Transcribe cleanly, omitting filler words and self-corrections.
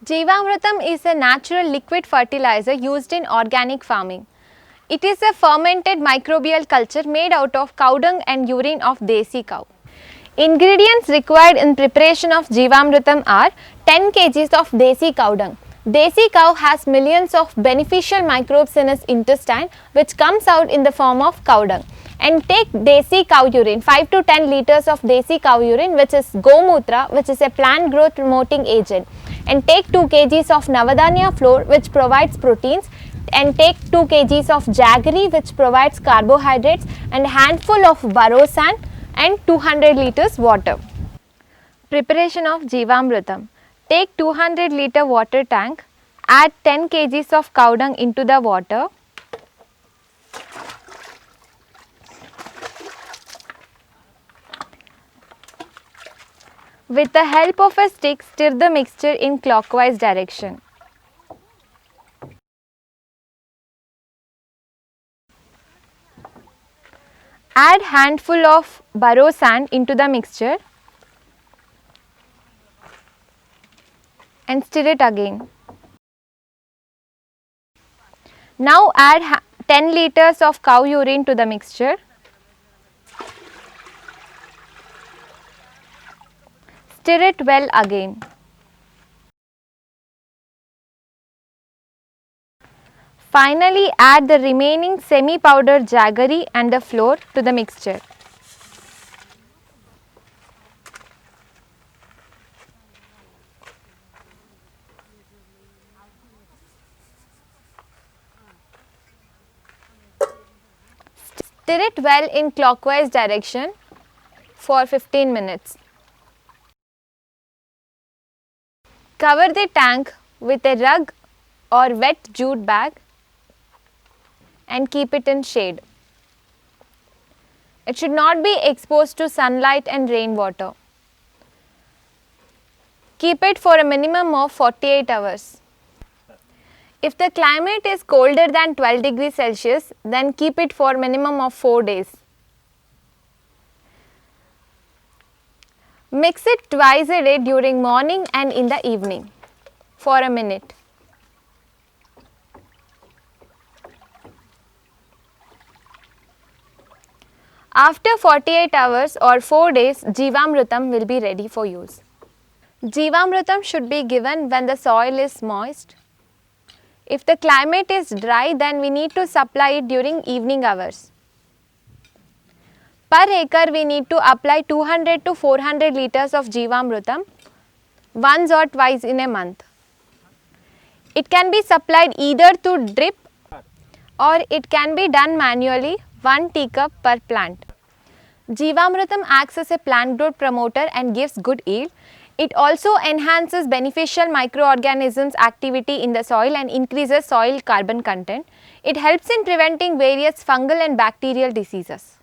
Jivamrutam is a natural liquid fertilizer used in organic farming. It is a fermented microbial culture made out of cow dung and urine of desi cow. Ingredients required in preparation of Jivamrutam are 10 kg of desi cow dung. Desi cow has millions of beneficial microbes in its intestine which comes out in the form of cow dung. And take desi cow urine, 5 to 10 liters of desi cow urine, which is Gomutra, which is a plant growth promoting agent. And take 2 kgs of Navadanya flour, which provides proteins. And take 2 kgs of jaggery, which provides carbohydrates, and a handful of burrow sand and 200 liters water. Preparation of Jivamrutam. Take 200 liter water tank, add 10 kgs of cow dung into the water. With the help of a stick, stir the mixture in clockwise direction. Add handful of burrow sand into the mixture and stir it again. Now add 10 liters of cow urine to the mixture. Stir it well again. Finally, add the remaining semi-powdered jaggery and the flour to the mixture. Stir it well in clockwise direction for 15 minutes. Cover the tank with a rug or wet jute bag and keep it in shade. It should not be exposed to sunlight and rainwater. Keep it for a minimum of 48 hours. If the climate is colder than 12 degrees Celsius, then keep it for a minimum of 4 days. Mix it twice a day during morning and in the evening for a minute. After 48 hours or 4 days, Jivamrutam will be ready for use. Jivamrutam should be given when the soil is moist. If the climate is dry, then we need to supply it during evening hours. Per acre, we need to apply 200 to 400 liters of Jivamrutam once or twice in a month. It can be supplied either through drip or it can be done manually, 1 teacup per plant. Jivamrutam acts as a plant growth promoter and gives good yield. It also enhances beneficial microorganisms activity in the soil and increases soil carbon content. It helps in preventing various fungal and bacterial diseases.